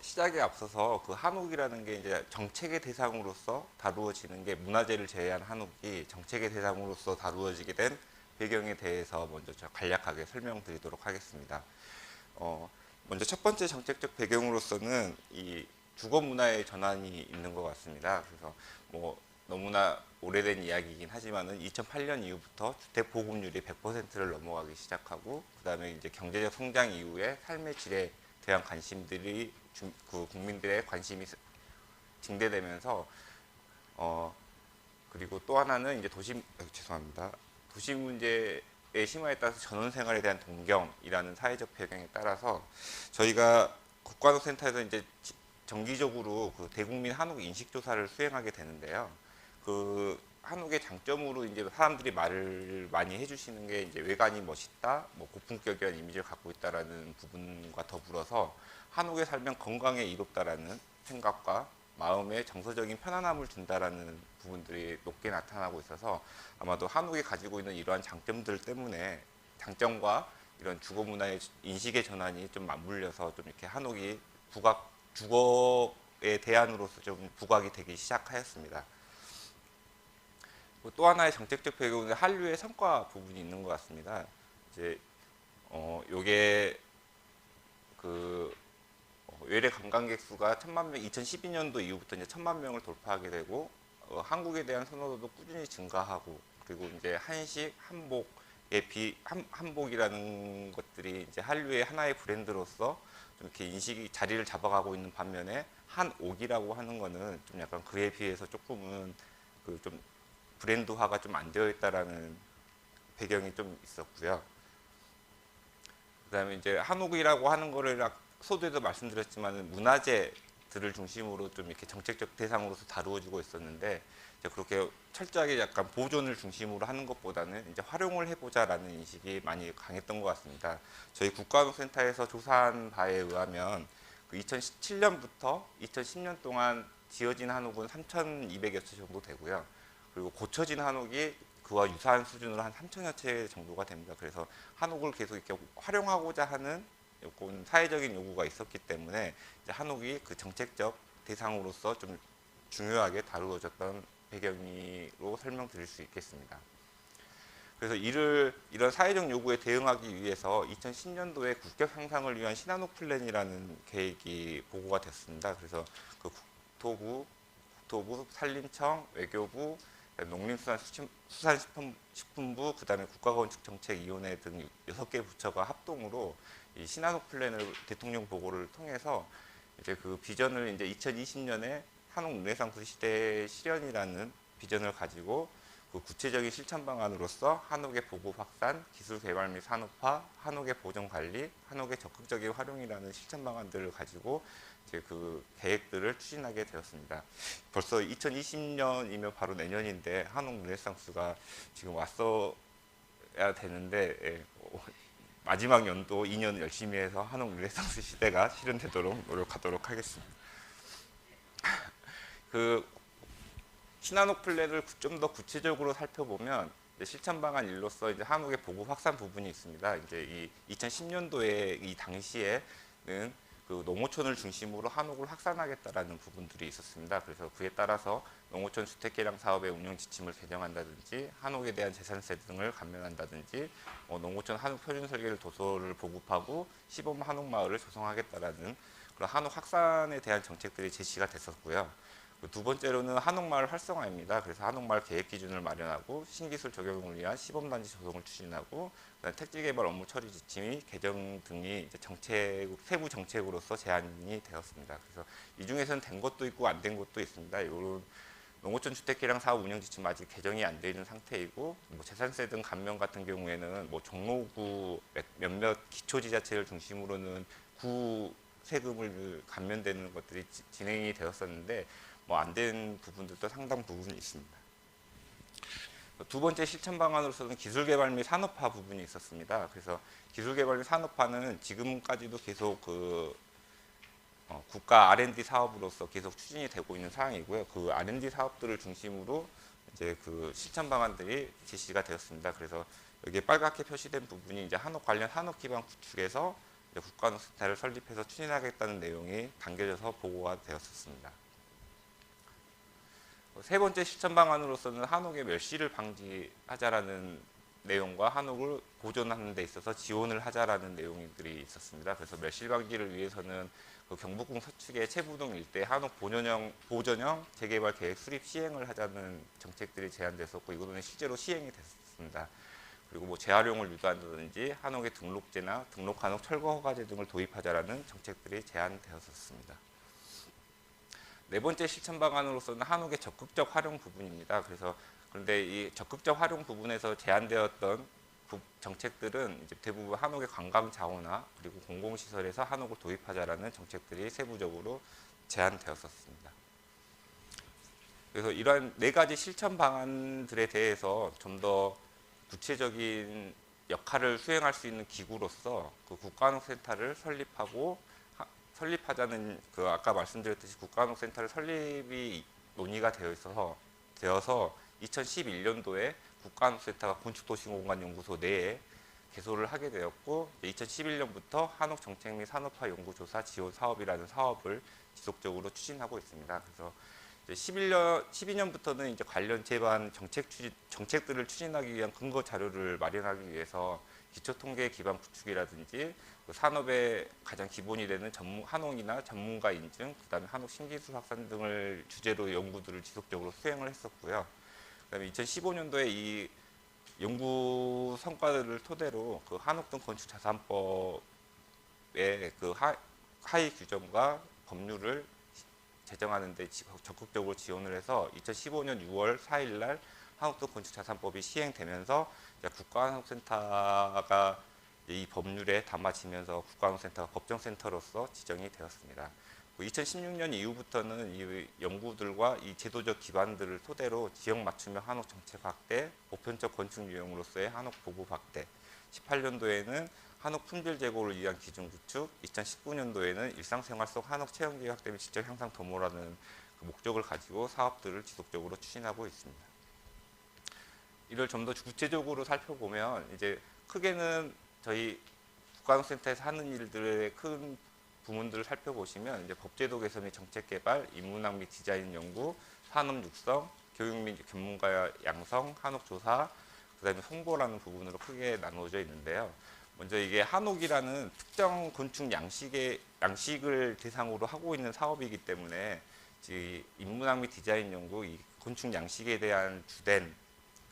시작에 앞서서 그 한옥이라는 게 이제 정책의 대상으로서 다루어지는 게 문화재를 제외한 한옥이 정책의 대상으로서 다루어지게 된 배경에 대해서 먼저 간략하게 설명드리도록 하겠습니다. 어, 먼저 첫 번째 정책적 배경으로서는 이 주거 문화의 전환이 있는 것 같습니다. 그래서 뭐 너무나 오래된 이야기이긴 하지만은 2008년 이후부터 주택 보급률이 100%를 넘어가기 시작하고 그다음에 이제 경제적 성장 이후에 삶의 질에 대한 관심들이 그 국민들의 관심이 증대되면서 그리고 또 하나는 이제 죄송합니다. 도시 문제의 심화에 따라서 전원 생활에 대한 동경이라는 사회적 배경에 따라서 저희가 국가도센터에서 이제 정기적으로 그 대국민 한옥 인식 조사를 수행하게 되는데요. 그 한옥의 장점으로 이제 사람들이 말을 많이 해주시는 게 이제 외관이 멋있다, 뭐 고품격이라는 이미지를 갖고 있다라는 부분과 더불어서 한옥에 살면 건강에 이롭다라는 생각과 마음에 정서적인 편안함을 준다라는 부분들이 높게 나타나고 있어서 아마도 한옥이 가지고 있는 이러한 장점들 때문에 장점과 이런 주거 문화의 인식의 전환이 좀 맞물려서 좀 이렇게 한옥이 주거의 대안으로서 좀 부각이 되기 시작하였습니다. 또 하나의 정책적 배경은 한류의 성과 부분이 있는 것 같습니다. 이제 요게 그 외래 관광객 수가 2012년도 이후부터 이제 1,000만 명을 돌파하게 되고 한국에 대한 선호도도 꾸준히 증가하고 그리고 이제 한식, 한복이라는 것들이 이제 한류의 하나의 브랜드로서 좀 이렇게 인식이 자리를 잡아가고 있는 반면에 한옥이라고 하는 거는 좀 약간 그에 비해서 조금은 그 좀 브랜드화가 좀 안 되어 있다라는 배경이 좀 있었고요. 그다음에 이제 한옥이라고 하는 거를 소두에도 말씀드렸지만 문화재들을 중심으로 좀 이렇게 정책적 대상으로서 다루어지고 있었는데 이제 그렇게 철저하게 약간 보존을 중심으로 하는 것보다는 이제 활용을 해보자라는 인식이 많이 강했던 것 같습니다. 저희 국가한옥센터에서 조사한 바에 의하면 그 2017년부터 2010년 동안 지어진 한옥은 3,200여 채 정도 되고요. 그리고 고쳐진 한옥이 그와 유사한 수준으로 한 3천여 채 정도가 됩니다. 그래서 한옥을 계속 이렇게 활용하고자 하는 요건 사회적인 요구가 있었기 때문에 이제 한옥이 그 정책적 대상으로서 좀 중요하게 다루어졌던 배경으로 설명드릴 수 있겠습니다. 그래서 이런 사회적 요구에 대응하기 위해서 2010년도에 국격 향상을 위한 신한옥 플랜이라는 계획이 보고가 됐습니다. 그래서 그 국토부, 산림청, 외교부, 농림수산식품부, 그다음에 국가건축정책위원회 등 6개 부처가 합동으로 이 신한옥 플랜을 대통령 보고를 통해서 이제 그 비전을 이제 2020년에 한옥 르네상스 시대의 실현이라는 비전을 가지고 그 구체적인 실천 방안으로서 한옥의 보급 확산, 기술 개발 및 산업화, 한옥의 보존 관리, 한옥의 적극적인 활용이라는 실천 방안들을 가지고 이제 그 계획들을 추진하게 되었습니다. 벌써 2020년이면 바로 내년인데 한옥 르네상스가 지금 왔어야 되는데 마지막 연도 2년 열심히 해서 한옥 르네상스 시대가 실현되도록 노력하도록 하겠습니다. 그 신한옥 플랜을 좀 더 구체적으로 살펴보면 실천 방안 1로서 이제 한옥의 보급 확산 부분이 있습니다. 이제 이 2010년도에 이 당시에는 그 농어촌을 중심으로 한옥을 확산하겠다라는 부분들이 있었습니다. 그래서 그에 따라서 농어촌 주택개량 사업의 운영 지침을 개정한다든지 한옥에 대한 재산세 등을 감면한다든지 농어촌 한옥 표준 설계를 도서를 보급하고 시범 한옥 마을을 조성하겠다라는 그런 한옥 확산에 대한 정책들이 제시가 됐었고요. 두 번째로는 한옥마을 활성화입니다. 그래서 한옥마을 계획 기준을 마련하고 신기술 적용을 위한 시범단지 조성을 추진하고 택지개발 업무 처리 지침이 개정 등이 이제 세부 정책으로서 제안이 되었습니다. 그래서 이 중에서는 된 것도 있고 안 된 것도 있습니다. 이런 농어촌 주택개량 사업 운영 지침 아직 개정이 안 되어 있는 상태이고 뭐 재산세 등 감면 같은 경우에는 뭐 종로구 몇몇 기초지자체를 중심으로는 구 세금을 감면되는 것들이 진행이 되었었는데 뭐 안 된 부분들도 상당 부분이 있습니다. 두 번째 실천 방안으로서는 기술개발 및 산업화 부분이 있었습니다. 그래서 기술개발 및 산업화는 지금까지도 계속 그 국가 R&D 사업으로서 계속 추진이 되고 있는 사항이고요. 그 R&D 사업들을 중심으로 이제 그 실천 방안들이 제시가 되었습니다. 그래서 여기에 빨갛게 표시된 부분이 이제 한옥 관련 산업 기반 구축에서 국가한옥센터를 설립해서 추진하겠다는 내용이 담겨져서 보고가 되었었습니다. 세 번째 실천 방안으로서는 한옥의 멸실을 방지하자라는 내용과 한옥을 보존하는 데 있어서 지원을 하자라는 내용들이 있었습니다. 그래서 멸실 방지를 위해서는 그 경복궁 서축의 채부동 일대 한옥 보전형 재개발 계획 수립 시행을 하자는 정책들이 제안됐었고 이거는 실제로 시행이 됐습니다. 그리고 뭐 재활용을 유도한다든지 한옥의 등록제나 등록 한옥 철거 허가제 등을 도입하자라는 정책들이 제안되었었습니다. 네 번째 실천 방안으로서는 한옥의 적극적 활용 부분입니다. 그런데 이 적극적 활용 부분에서 제안되었던 정책들은 이제 대부분 한옥의 관광 자원화 그리고 공공시설에서 한옥을 도입하자라는 정책들이 세부적으로 제안되었었습니다. 그래서 이러한 네 가지 실천 방안들에 대해서 좀 더 구체적인 역할을 수행할 수 있는 기구로서 그 국가한옥센터를 설립하자는 그 아까 말씀드렸듯이 국가한옥센터를 설립이 논의가 되어서 2011년도에 국가한옥센터가 건축도시공간연구소 내에 개소를 하게 되었고 2011년부터 한옥정책 및 산업화 연구조사 지원 사업이라는 사업을 지속적으로 추진하고 있습니다. 그래서 12년부터는 이제 관련 제반 정책들을 추진하기 위한 근거 자료를 마련하기 위해서 기초통계 기반 구축이라든지 그 산업의 가장 기본이 되는 한옥이나 전문가 인증, 그다음에 한옥 신기술 확산 등을 주제로 연구들을 지속적으로 수행을 했었고요. 그다음에 2015년도에 이 연구 성과들을 토대로 그 한옥 등 건축 자산법의 그 하위 규정과 법률을 제정하는 데 적극적으로 지원을 해서 2015년 6월 4일 날 한옥 등 건축 자산법이 시행되면서 국가한옥센터가 이 법률에 담아지면서 국가한옥센터가 법정센터로서 지정이 되었습니다. 2016년 이후부터는 이 연구들과 이 제도적 기반들을 토대로 지역 맞춤형 한옥 정책 확대, 보편적 건축 유형으로서의 한옥 보급 확대, 18년도에는 한옥 품질 제고를 위한 기준 구축, 2019년도에는 일상생활 속 한옥 체험기회 확대 및 지적 향상 도모라는 그 목적을 가지고 사업들을 지속적으로 추진하고 있습니다. 이를 좀 더 구체적으로 살펴보면 이제 크게는 저희 국가한옥센터에서 하는 일들의 큰 부문들을 살펴보시면 이제 법제도 개선 및 정책 개발, 인문학 및 디자인 연구, 산업 육성, 교육 및 전문가 양성, 한옥 조사, 그다음에 홍보라는 부분으로 크게 나누어져 있는데요. 먼저 이게 한옥이라는 특정 건축 양식을 대상으로 하고 있는 사업이기 때문에 인문학 및 디자인 연구, 이 건축 양식에 대한 주된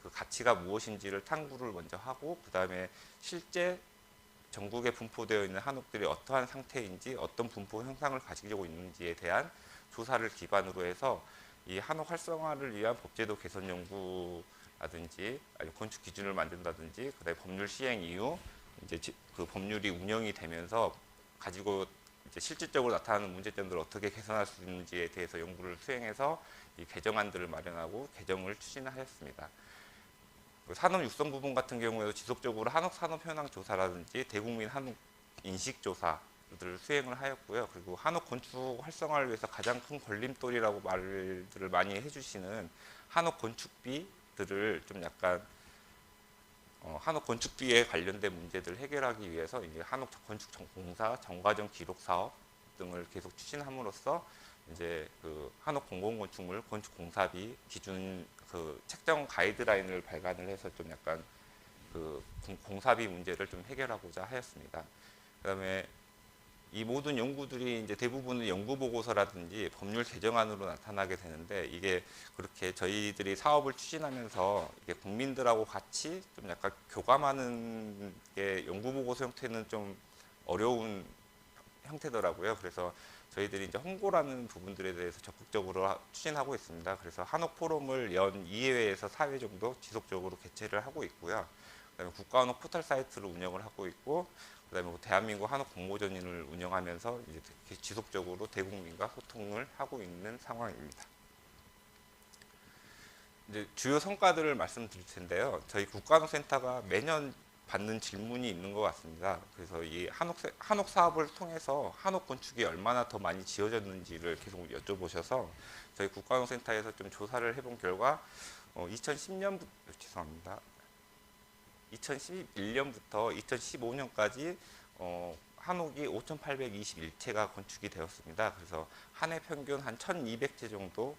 그 가치가 무엇인지를 탐구를 먼저 하고 그 다음에 실제 전국에 분포되어 있는 한옥들이 어떠한 상태인지 어떤 분포 형상을 가지고 있는지에 대한 조사를 기반으로 해서 이 한옥 활성화를 위한 법제도 개선 연구라든지 아니면 건축 기준을 만든다든지 그다음에 법률 시행 이후 이제 그 법률이 운영이 되면서 가지고 이제 실질적으로 나타나는 문제점들을 어떻게 개선할 수 있는지에 대해서 연구를 수행해서 이 개정안들을 마련하고 개정을 추진하였습니다. 산업 육성 부분 같은 경우에도 지속적으로 한옥 산업 현황 조사라든지 대국민 한옥 인식 조사들을 수행을 하였고요. 그리고 한옥 건축 활성화를 위해서 가장 큰 걸림돌이라고 말들을 많이 해주시는 한옥 건축비들을 좀 약간 한옥 건축비에 관련된 문제들을 해결하기 위해서 이제 한옥 건축 공사 정과정 기록 사업 등을 계속 추진함으로써 이제 그 한옥 공공건축물 건축 공사비 기준 그 책정 가이드라인을 발간을 해서 좀 약간 그 공사비 문제를 좀 해결하고자 하였습니다. 그다음에 이 모든 연구들이 이제 대부분은 연구 보고서라든지 법률 개정안으로 나타나게 되는데 이게 그렇게 저희들이 사업을 추진하면서 이게 국민들하고 같이 좀 약간 교감하는 게 연구 보고서 형태는 좀 어려운 형태더라고요. 그래서 저희들이 이제 홍보라는 부분들에 대해서 적극적으로 추진하고 있습니다. 그래서 한옥 포럼을 연 2회에서 4회 정도 지속적으로 개최를 하고 있고요. 그다음에 국가한옥 포털 사이트를 운영을 하고 있고, 그다음에 대한민국 한옥 공모전을 운영하면서 이제 지속적으로 대국민과 소통을 하고 있는 상황입니다. 이제 주요 성과들을 말씀드릴 텐데요. 저희 국가한옥센터가 매년 받는 질문이 있는 것 같습니다. 그래서 이 한옥 사업을 통해서 한옥 건축이 얼마나 더 많이 지어졌는지를 계속 여쭤보셔서 저희 국가한옥센터에서 좀 조사를 해본 결과 2011년부터 2015년까지 한옥이 5,821채가 건축이 되었습니다. 그래서 한 해 평균 한 1,200채 정도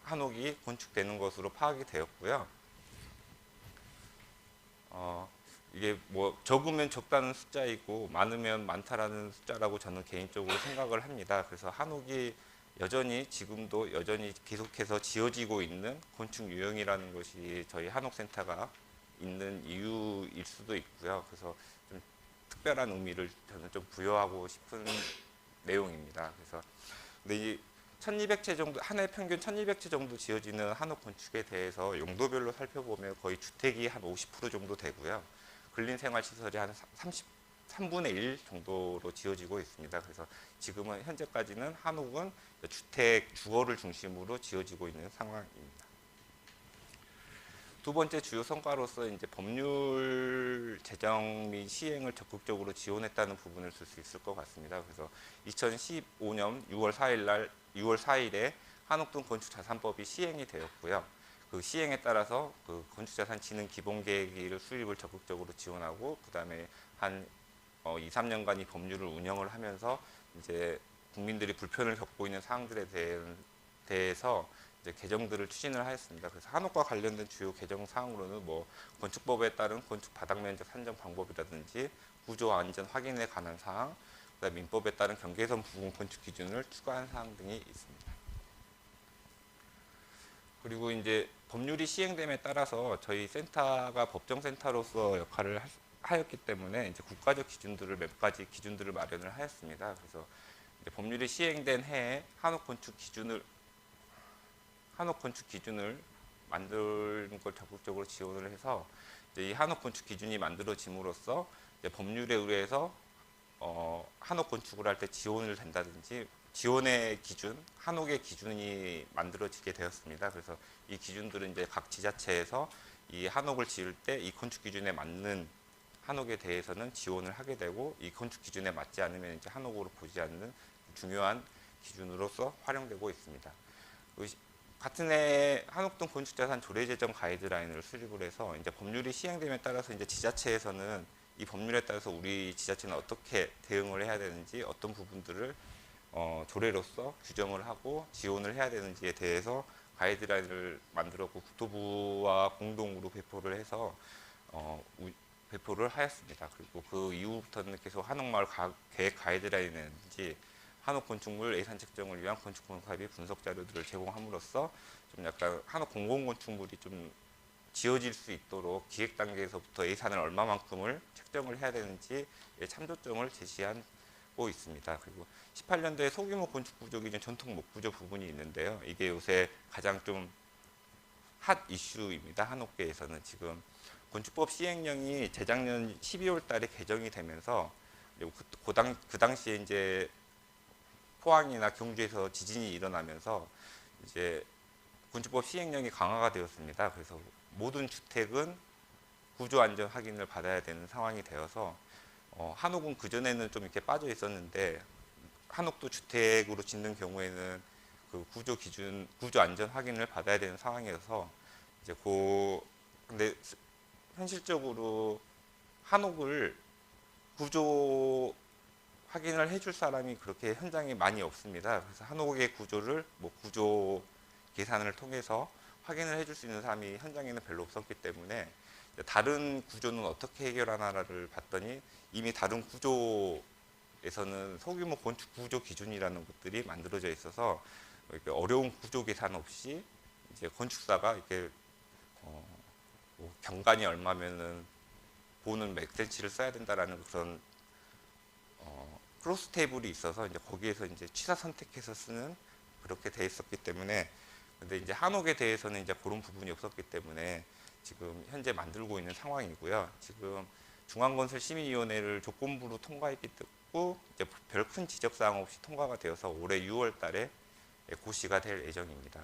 한옥이 건축되는 것으로 파악이 되었고요. 이게 뭐 적으면 적다는 숫자이고 많으면 많다라는 숫자라고 저는 개인적으로 생각을 합니다. 그래서 한옥이 여전히 지금도 여전히 계속해서 지어지고 있는 건축 유형이라는 것이 저희 한옥센터가 있는 이유일 수도 있고요. 그래서 좀 특별한 의미를 저는 좀 부여하고 싶은 내용입니다. 그래서 근데 이 1200채 정도, 한 해 평균 1200채 정도 지어지는 한옥 건축에 대해서 용도별로 살펴보면 거의 주택이 한 50% 정도 되고요. 근린생활시설이 한 3분의 1 정도로 지어지고 있습니다. 그래서 지금은 현재까지는 한옥은 주택, 주거를 중심으로 지어지고 있는 상황입니다. 두 번째 주요 성과로서 이제 법률 제정 및 시행을 적극적으로 지원했다는 부분을 쓸 수 있을 것 같습니다. 그래서 2015년 6월 4일에 한옥동 건축자산법이 시행이 되었고요. 그 시행에 따라서 그 건축자산 진흥 기본계획을 수립을 적극적으로 지원하고 그다음에 한 2, 3년간 이 법률을 운영을 하면서 이제 국민들이 불편을 겪고 있는 사항들에 대해서 이제 개정들을 추진을 하였습니다. 그래서 한옥과 관련된 주요 개정 사항으로는 뭐 건축법에 따른 건축 바닥 면적 산정 방법이라든지 구조 안전 확인에 관한 사항, 그다음 민법에 따른 경계선 부분 건축 기준을 추가한 사항 등이 있습니다. 그리고 이제 법률이 시행됨에 따라서 저희 센터가 법정센터로서 역할을 하였기 때문에 이제 국가적 기준들을 몇 가지 기준들을 마련을 하였습니다. 그래서 이제 법률이 시행된 해에 한옥 건축 기준을 만드는 걸 적극적으로 지원을 해서 이제 이 한옥 건축 기준이 만들어짐으로써 이제 법률에 의해서 한옥 건축을 할 때 지원을 된다든지 지원의 기준, 한옥의 기준이 만들어지게 되었습니다. 그래서 이 기준들은 이제 각 지자체에서 이 한옥을 지을 때 이 건축 기준에 맞는 한옥에 대해서는 지원을 하게 되고 이 건축 기준에 맞지 않으면 이제 한옥으로 보지 않는 중요한 기준으로서 활용되고 있습니다. 같은 해 한옥동 건축자산 조례 제정 가이드라인을 수립을 해서 이제 법률이 시행됨에 따라서 이제 지자체에서는 이 법률에 따라서 우리 지자체는 어떻게 대응을 해야 되는지 어떤 부분들을 조례로서 규정을 하고 지원을 해야 되는지에 대해서 가이드라인을 만들었고 국토부와 공동으로 배포를 해서 배포를 하였습니다. 그리고 그 이후부터는 계속 한옥마을 계획 가이드라인이라든지 한옥 건축물 예산 책정을 위한 건축공사비 분석 자료들을 제공함으로써 좀 약간 한옥 공공건축물이 좀 지어질 수 있도록 기획 단계에서부터 예산을 얼마만큼을 책정을 해야 되는지 참조점을 제시하고 있습니다. 그리고 18년도에 소규모 건축 구조 기준 전통 목구조 부분이 있는데요. 이게 요새 가장 좀 핫 이슈입니다. 한옥계에서는 지금 건축법 시행령이 재작년 12월 달에 개정이 되면서 그 당시에 이제 포항이나 경주에서 지진이 일어나면서 이제 건축법 시행령이 강화가 되었습니다. 그래서 모든 주택은 구조 안전 확인을 받아야 되는 상황이 되어서 한옥은 그 전에는 좀 이렇게 빠져 있었는데 한옥도 주택으로 짓는 경우에는 그 구조 안전 확인을 받아야 되는 상황이어서 이제 근데 현실적으로 한옥을 구조 확인을 해줄 사람이 그렇게 현장에 많이 없습니다. 그래서 한옥의 구조를 뭐 구조 계산을 통해서 확인을 해줄 수 있는 사람이 현장에는 별로 없었기 때문에 다른 구조는 어떻게 해결하나를 봤더니 이미 다른 구조에서는 소규모 건축 구조 기준이라는 것들이 만들어져 있어서 이렇게 어려운 구조 계산 없이 이제 건축사가 이렇게 뭐 경관이 얼마면은 보는 몇 센치를 써야 된다라는 그런 크로스 테이블이 있어서 이제 거기에서 이제 취사 선택해서 쓰는 그렇게 돼 있었기 때문에 근데 이제 한옥에 대해서는 이제 그런 부분이 없었기 때문에 지금 현재 만들고 있는 상황이고요. 지금 중앙건설심의위원회를 조건부로 통과했기 때문에 이제 별 큰 지적사항 없이 통과가 되어서 올해 6월 달에 고시가 될 예정입니다.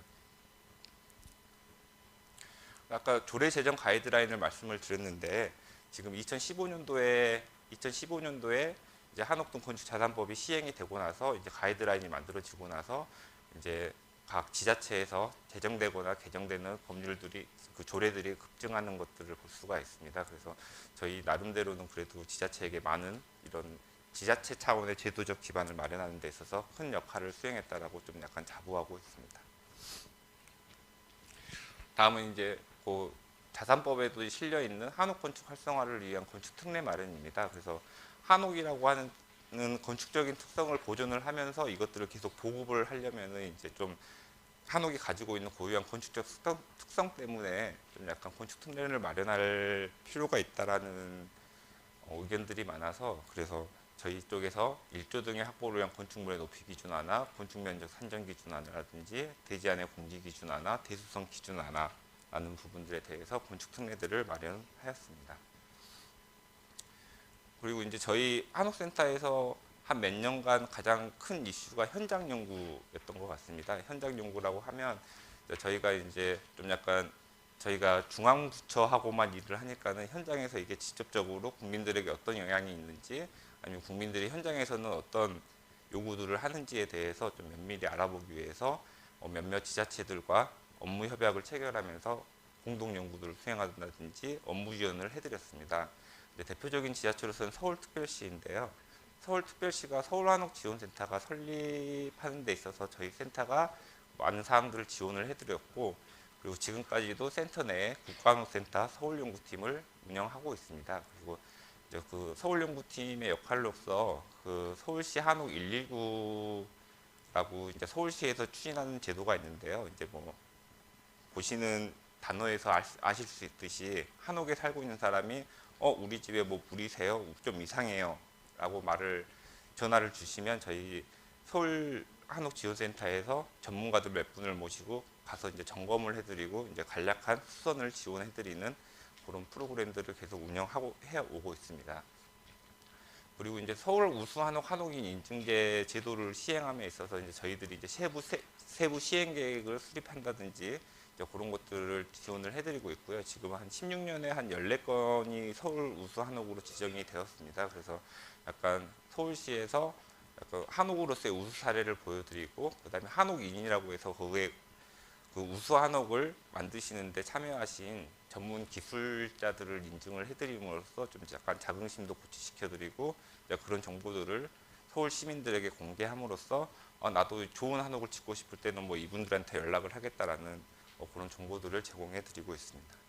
아까 조례 제정 가이드라인을 말씀을 드렸는데 지금 2015년도에 이제 한옥동 건축자산법이 시행이 되고 나서 이제 가이드라인이 만들어지고 나서 이제 각 지자체에서 제정되거나 개정되는 법률들이 그 조례들이 급증하는 것들을 볼 수가 있습니다. 그래서 저희 나름대로는 그래도 지자체에게 많은 이런 지자체 차원의 제도적 기반을 마련하는 데 있어서 큰 역할을 수행했다라고 좀 약간 자부하고 있습니다. 다음은 이제 그 자산법에도 실려 있는 한옥 건축 활성화를 위한 건축 특례 마련입니다. 그래서 한옥이라고 하는 건축적인 특성을 보존을 하면서 이것들을 계속 보급을 하려면은 이제 좀 한옥이 가지고 있는 고유한 건축적 특성 때문에 좀 약간 건축 특례를 마련할 필요가 있다라는 의견들이 많아서 그래서 저희 쪽에서 1조 등의 확보를 위한 건축물의 높이 기준 하나, 건축면적 산정 기준 하나라든지 대지 안의 공기 기준 하나, 대수성 기준 하나 라는 부분들에 대해서 건축 특례들을 마련하였습니다. 그리고 이제 저희 한옥센터에서 한 몇 년간 가장 큰 이슈가 현장 연구였던 것 같습니다. 현장 연구라고 하면 저희가 이제 좀 약간 저희가 중앙부처하고만 일을 하니까는 현장에서 이게 직접적으로 국민들에게 어떤 영향이 있는지 아니면 국민들이 현장에서는 어떤 요구들을 하는지에 대해서 좀 면밀히 알아보기 위해서 몇몇 지자체들과 업무 협약을 체결하면서 공동 연구들을 수행한다든지 업무 지원을 해드렸습니다. 대표적인 지자체로서는 서울특별시인데요. 서울특별시가 서울한옥지원센터가 설립하는 데 있어서 저희 센터가 많은 사항들을 지원을 해드렸고 그리고 지금까지도 센터 내에 국가한옥센터 서울연구팀을 운영하고 있습니다. 그리고 이제 그 서울연구팀의 역할로서 그 서울시 한옥 119라고 이제 서울시에서 추진하는 제도가 있는데요. 이제 뭐 보시는 단어에서 아실 수 있듯이 한옥에 살고 있는 사람이 우리 집에 뭐 불이 새요? 좀 이상해요. 라고 전화를 주시면 저희 서울 한옥지원센터에서 전문가들 몇 분을 모시고 가서 이제 점검을 해드리고 이제 간략한 수선을 지원해드리는 그런 프로그램들을 계속 운영하고 해오고 있습니다. 그리고 이제 서울 우수 한옥인 인증제 제도를 시행함에 있어서 이제 저희들이 이제 세부 시행 계획을 수립한다든지 이제 그런 것들을 지원을 해드리고 있고요. 지금 한 16년에 한 14건이 서울 우수 한옥으로 지정이 되었습니다. 그래서 약간 서울시에서 약간 한옥으로서의 우수 사례를 보여드리고 그다음에 한옥인이라고 해서 거기에 그 우수 한옥을 만드시는데 참여하신 전문 기술자들을 인증을 해드림으로써 좀 약간 자긍심도 고취시켜드리고 그런 정보들을 서울 시민들에게 공개함으로써 나도 좋은 한옥을 짓고 싶을 때는 뭐 이분들한테 연락을 하겠다라는 그런 정보들을 제공해드리고 있습니다.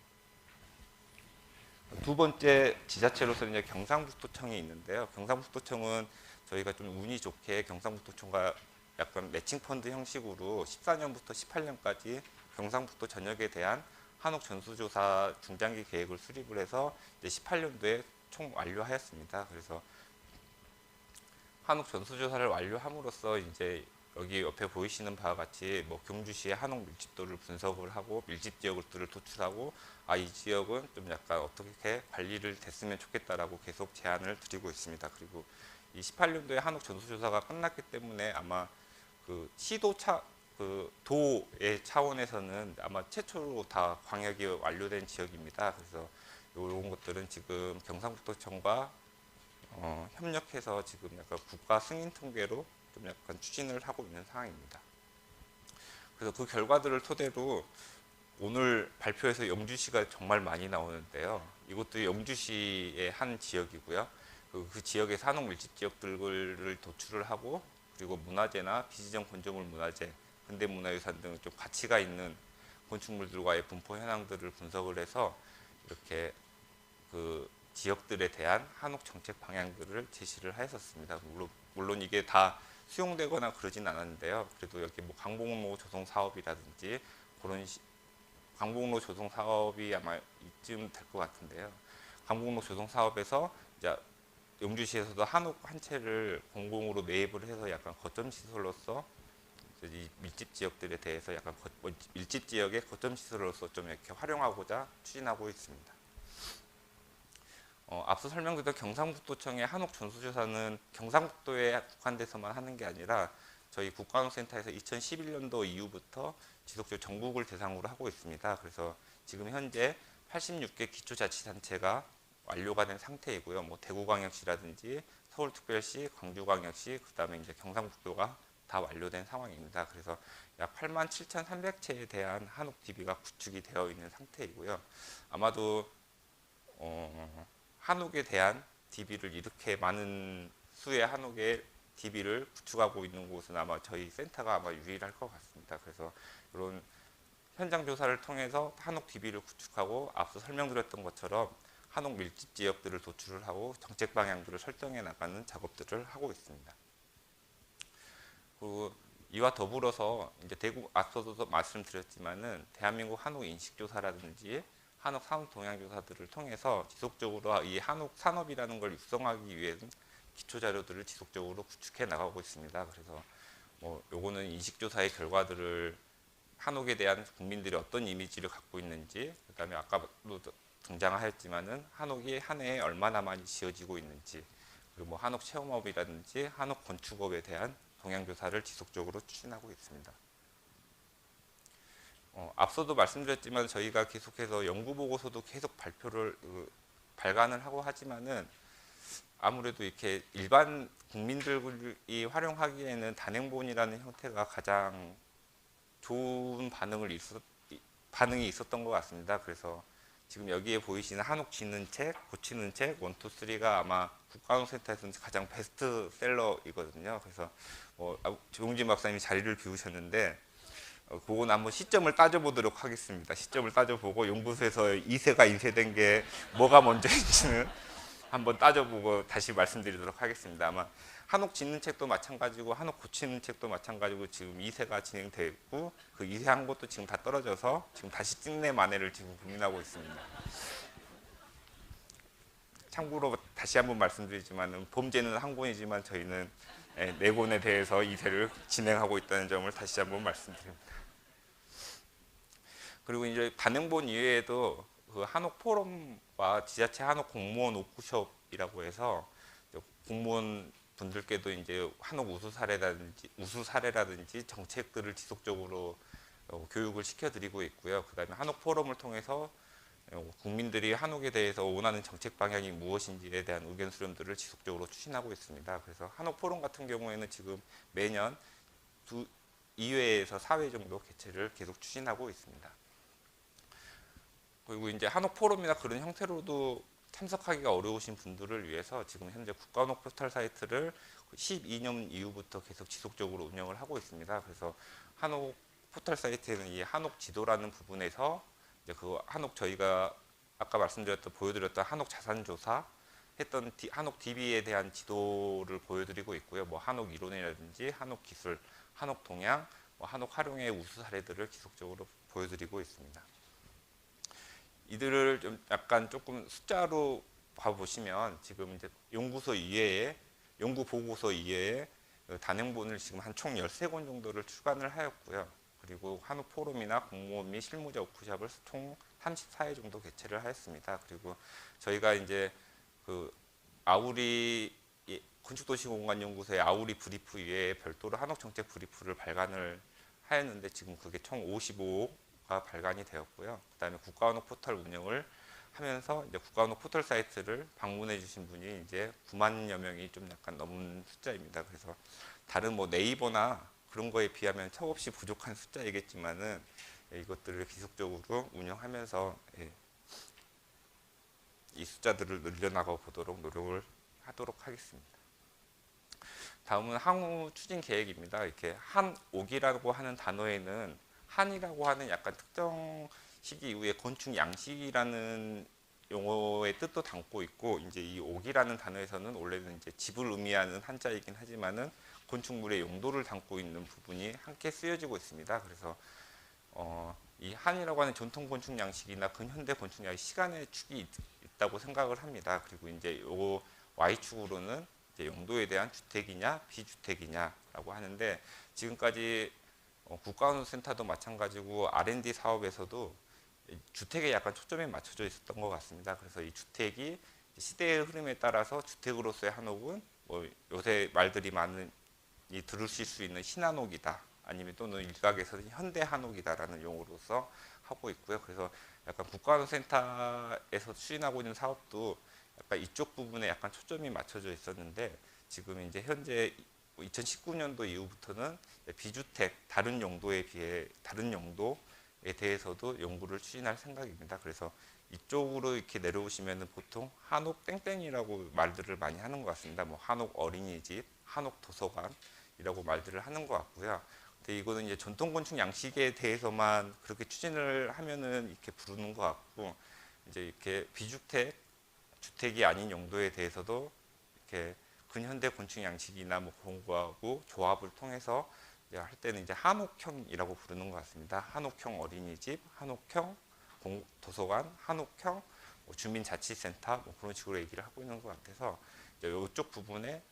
두 번째 지자체로서는 이제 경상북도청이 있는데요. 경상북도청은 저희가 좀 운이 좋게 경상북도청과 약간 매칭 펀드 형식으로 14년부터 18년까지 경상북도 전역에 대한 한옥 전수조사 중장기 계획을 수립을 해서 이제 18년도에 총 완료하였습니다. 그래서 한옥 전수조사를 완료함으로써 이제 여기 옆에 보이시는 바와 같이 뭐 경주시의 한옥 밀집도를 분석을 하고 밀집 지역들을 도출하고 이 지역은 좀 약간 어떻게 관리를 됐으면 좋겠다라고 계속 제안을 드리고 있습니다. 그리고 이 18년도에 한옥 전수조사가 끝났기 때문에 아마 그 도의 차원에서는 아마 최초로 다 광역이 완료된 지역입니다. 그래서 이런 것들은 지금 경상북도청과 협력해서 지금 약간 국가 승인 통계로 좀 약간 추진을 하고 있는 상황입니다. 그래서 그 결과들을 토대로 오늘 발표에서 영주시가 정말 많이 나오는데요. 이것도 영주시의 한 지역이고요. 그 지역의 산옥 밀집 지역들을 도출을 하고 그리고 문화재나 비지정 건조물 문화재, 근대문화유산 등 좀 가치가 있는 건축물들과의 분포 현황들을 분석을 해서 이렇게 그 지역들에 대한 한옥 정책 방향들을 제시를 하였었습니다. 물론 이게 다 수용되거나 그러진 않았는데요. 그래도 여기 뭐 강북로 조성 사업이라든지 그런 강북로 조성 사업이 아마 이쯤 될 것 같은데요. 강북로 조성 사업에서 이제 영주시에서도 한옥 한 채를 공공으로 매입을 해서 약간 거점 시설로서 이 밀집 지역들에 대해서 약간 밀집 지역의 거점 시설로서 좀 이렇게 활용하고자 추진하고 있습니다. 앞서 설명드렸던 경상북도청의 한옥 전수조사는 경상북도에 국한돼서만 하는 게 아니라 저희 국가한옥센터에서 2011년도 이후부터 지속적으로 전국을 대상으로 하고 있습니다. 그래서 지금 현재 86개 기초자치단체가 완료가 된 상태이고요. 뭐 대구광역시라든지 서울특별시, 광주광역시, 그다음에 이제 경상북도가 다 완료된 상황입니다. 그래서 약 87,300채에 대한 한옥 DB가 구축이 되어 있는 상태이고요. 아마도 한옥에 대한 DB를 이렇게 많은 수의 한옥의 DB를 구축하고 있는 곳은 아마 저희 센터가 아마 유일할 것 같습니다. 그래서 이런 현장 조사를 통해서 한옥 DB를 구축하고 앞서 설명드렸던 것처럼 한옥 밀집 지역들을 도출을 하고 정책 방향들을 설정해 나가는 작업들을 하고 있습니다. 그리고 이와 더불어서 이제 대구 앞서도 말씀드렸지만은 대한민국 한옥 인식 조사라든지 한옥 산업 동향 조사들을 통해서 지속적으로 이 한옥 산업이라는 걸 육성하기 위해서 기초 자료들을 지속적으로 구축해 나가고 있습니다. 그래서 요거는 인식 조사의 결과들을 한옥에 대한 국민들이 어떤 이미지를 갖고 있는지, 그다음에 아까도 등장하였지만은 한옥이 한 해에 얼마나 많이 지어지고 있는지, 그리고 뭐 한옥 체험업이라든지 한옥 건축업에 대한 동향 조사를 지속적으로 추진하고 있습니다. 앞서도 말씀드렸지만 저희가 계속해서 연구 보고서도 계속 발표를 발간을 하고 하지만은 아무래도 이렇게 일반 국민들이 활용하기에는 단행본이라는 형태가 가장 좋은 반응이 있었던 것 같습니다. 그래서 지금 여기에 보이시는 한옥 짓는 책, 고치는 책 1, 2, 3가 아마 국가한옥센터에서는 가장 베스트셀러이거든요. 그래서 조용진 박사님이 자리를 비우셨는데 그건 한번 시점을 따져보도록 하겠습니다. 시점을 따져보고 연구소에서 2세가 인쇄된 게 뭐가 먼저인지는 한번 따져보고 다시 말씀드리도록 하겠습니다. 아마 한옥 짓는 책도 마찬가지고 한옥 고치는 책도 마찬가지고 지금 2세가 진행되어 있고 그 2세 한 것도 지금 다 떨어져서 지금 다시 찍내 만회를 지금 고민하고 있습니다. 참고로 다시 한번 말씀드리지만 범죄는 한 권이지만 저희는 4권에 대해서 2세를 진행하고 있다는 점을 다시 한번 말씀드립니다. 그리고 이제 단행본 이외에도 그 한옥 포럼과 지자체 한옥 공무원 워크숍이라고 해서 공무원 분들께도 이제 한옥 우수 사례라든지 정책들을 지속적으로 교육을 시켜드리고 있고요. 그다음에 한옥 포럼을 통해서 국민들이 한옥에 대해서 원하는 정책 방향이 무엇인지에 대한 의견 수렴들을 지속적으로 추진하고 있습니다. 그래서 한옥 포럼 같은 경우에는 지금 매년 2회에서 4회 정도 개최를 계속 추진하고 있습니다. 그리고 이제 한옥 포럼이나 그런 형태로도 참석하기가 어려우신 분들을 위해서 지금 현재 국가한옥 포털 사이트를 12년 이후부터 계속 지속적으로 운영을 하고 있습니다. 그래서 한옥 포털 사이트에는 이 한옥 지도라는 부분에서 이제 그 한옥 저희가 아까 보여드렸던 한옥 자산 조사 했던 한옥 DB에 대한 지도를 보여드리고 있고요. 뭐 한옥 이론이라든지 한옥 기술, 한옥 동향, 한옥 활용의 우수 사례들을 지속적으로 보여드리고 있습니다. 이들을 좀 약간 조금 숫자로 봐보시면 지금 이제 연구소 이외에 연구 보고서 이외에 단행본을 지금 한 총 13권 정도를 출간을 하였고요. 그리고 한옥 포럼이나 공모원 및 실무자 워크숍을 총 34회 정도 개최를 하였습니다. 그리고 저희가 이제 그 아우리 건축도시공간연구소의 아우리 브리프 이외에 별도로 한옥 정책 브리프를 발간을 하였는데 지금 그게 총 55가 발간이 되었고요. 그다음에 국가한옥 포털 운영을 하면서 이제 국가한옥 포털 사이트를 방문해 주신 분이 이제 9만여 명이 좀 약간 넘은 숫자입니다. 그래서 다른 뭐 네이버나 그런 거에 비하면 턱없이 부족한 숫자이겠지만은 이것들을 계속적으로 운영하면서 이 숫자들을 늘려나가 보도록 노력을 하도록 하겠습니다. 다음은 향후 추진 계획입니다. 이렇게 한옥이라고 하는 단어에는 한이라고 하는 약간 특정 시기 이후에 건축 양식이라는 용어의 뜻도 담고 있고, 이제 이 옥이라는 단어에서는 원래는 이제 집을 의미하는 한자이긴 하지만은 건축물의 용도를 담고 있는 부분이 함께 쓰여지고 있습니다. 그래서 이 한이라고 하는 전통 건축 양식이나 근현대 건축 양식 시간의 축이 있다고 생각을 합니다. 그리고 이제 요 Y축으로는 이제 용도에 대한 주택이냐 비주택이냐라고 하는데, 지금까지 국가한옥센터도 마찬가지고 R&D 사업에서도 주택에 약간 초점이 맞춰져 있었던 것 같습니다. 그래서 이 주택이 시대의 흐름에 따라서 주택으로서의 한옥은 뭐 요새 말들이 많이 들으실 수 있는 신한옥이다, 아니면 또는 일각에서는 현대 한옥이다라는 용어로서 하고 있고요. 그래서 약간 국가한옥센터에서 추진하고 있는 사업도 약간 이쪽 부분에 약간 초점이 맞춰져 있었는데, 지금 이제 현재 2019년도 이후부터는 비주택 다른 용도에 대해서도 연구를 추진할 생각입니다. 그래서 이쪽으로 이렇게 내려오시면은 보통 한옥 땡땡이라고 말들을 많이 하는 것 같습니다. 뭐 한옥 어린이집, 한옥 도서관이라고 말들을 하는 것 같고요. 근데 이거는 이제 전통 건축 양식에 대해서만 그렇게 추진을 하면은 이렇게 부르는 것 같고, 이제 이렇게 비주택, 주택이 아닌 용도에 대해서도 이렇게 근현대 건축 양식이나 뭐 그런 거하고 조합을 통해서 할 때는 이제 한옥형이라고 부르는 것 같습니다. 한옥형 어린이집, 한옥형 도서관, 한옥형 주민자치센터 뭐 그런 식으로 얘기를 하고 있는 것 같아서 이쪽 부분에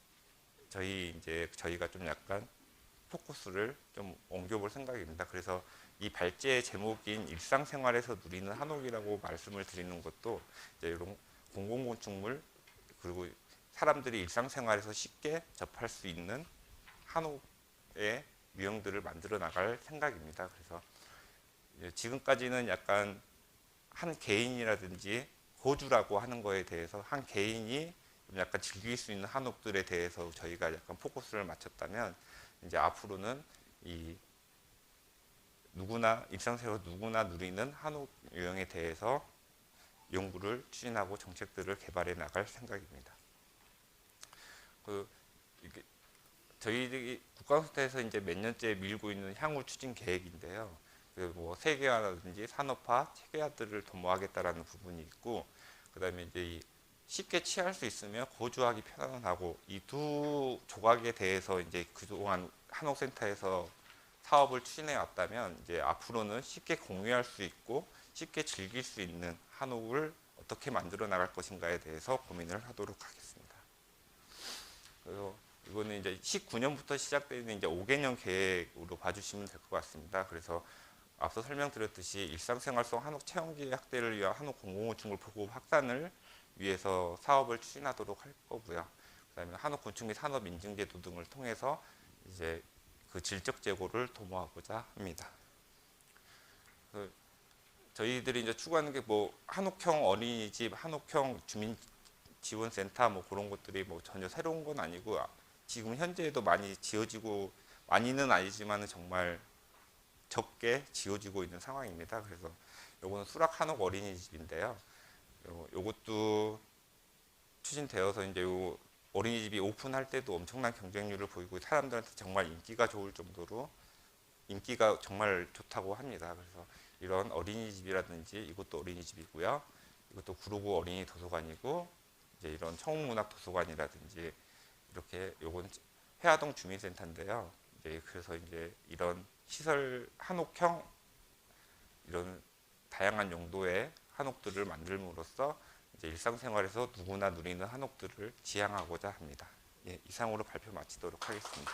저희가 좀 약간 포커스를 좀 옮겨볼 생각입니다. 그래서 이 발제의 제목인 일상생활에서 누리는 한옥이라고 말씀을 드리는 것도 이제 이런 공공건축물 그리고 사람들이 일상생활에서 쉽게 접할 수 있는 한옥의 유형들을 만들어 나갈 생각입니다. 그래서 지금까지는 약간 한 개인이라든지 거주라고 하는 거에 대해서 한 개인이 약간 즐길 수 있는 한옥들에 대해서 저희가 약간 포커스를 맞췄다면, 이제 앞으로는 이 누구나 일상생활 누구나 누리는 한옥 유형에 대해서 연구를 추진하고 정책들을 개발해 나갈 생각입니다. 저희들이 국가공사에서 이제 몇 년째 밀고 있는 향후 추진 계획인데요. 뭐 세계화라든지 산업화, 체계화들을 도모하겠다라는 부분이 있고, 그다음에 이제 쉽게 취할 수 있으면 거주하기 편안하고, 이 두 조각에 대해서 이제 그동안 한옥센터에서 사업을 추진해 왔다면, 이제 앞으로는 쉽게 공유할 수 있고 쉽게 즐길 수 있는 한옥을 어떻게 만들어 나갈 것인가에 대해서 고민을 하도록 하겠습니다. 그래서 이거는 이제 19년부터 시작되는 이제 5개년 계획으로 봐주시면 될 것 같습니다. 그래서 앞서 설명드렸듯이 일상생활 속 한옥 체험기 확대를 위한 한옥 공공건축물 보급 확산을 위해서 사업을 추진하도록 할 거고요. 그다음에 한옥 건축 및 산업 인증제도 등을 통해서 이제 그 질적 제고를 도모하고자 합니다. 저희들이 이제 추구하는 게 뭐 한옥형 어린이집, 한옥형 주민 지원센터 뭐 그런 것들이 뭐 전혀 새로운 건 아니고, 지금 현재에도 많이 지어지고, 많이는 아니지만 정말 적게 지어지고 있는 상황입니다. 그래서 요거는 수락 한옥 어린이집인데요. 요것도 추진되어서 이제 요 어린이집이 오픈할 때도 엄청난 경쟁률을 보이고 사람들한테 정말 인기가 좋을 정도로 인기가 정말 좋다고 합니다. 그래서 이런 어린이집이라든지, 이것도 어린이집이고요. 이것도 구로구 어린이 도서관이고, 이제 이런 청운문학 도서관이라든지, 이렇게 요건 해화동 주민센터인데요. 이제 그래서 이제 이런 시설 한옥형 이런 다양한 용도의 한옥들을 만들므로써 이제 일상생활에서 누구나 누리는 한옥들을 지향하고자 합니다. 예, 이상으로 발표 마치도록 하겠습니다.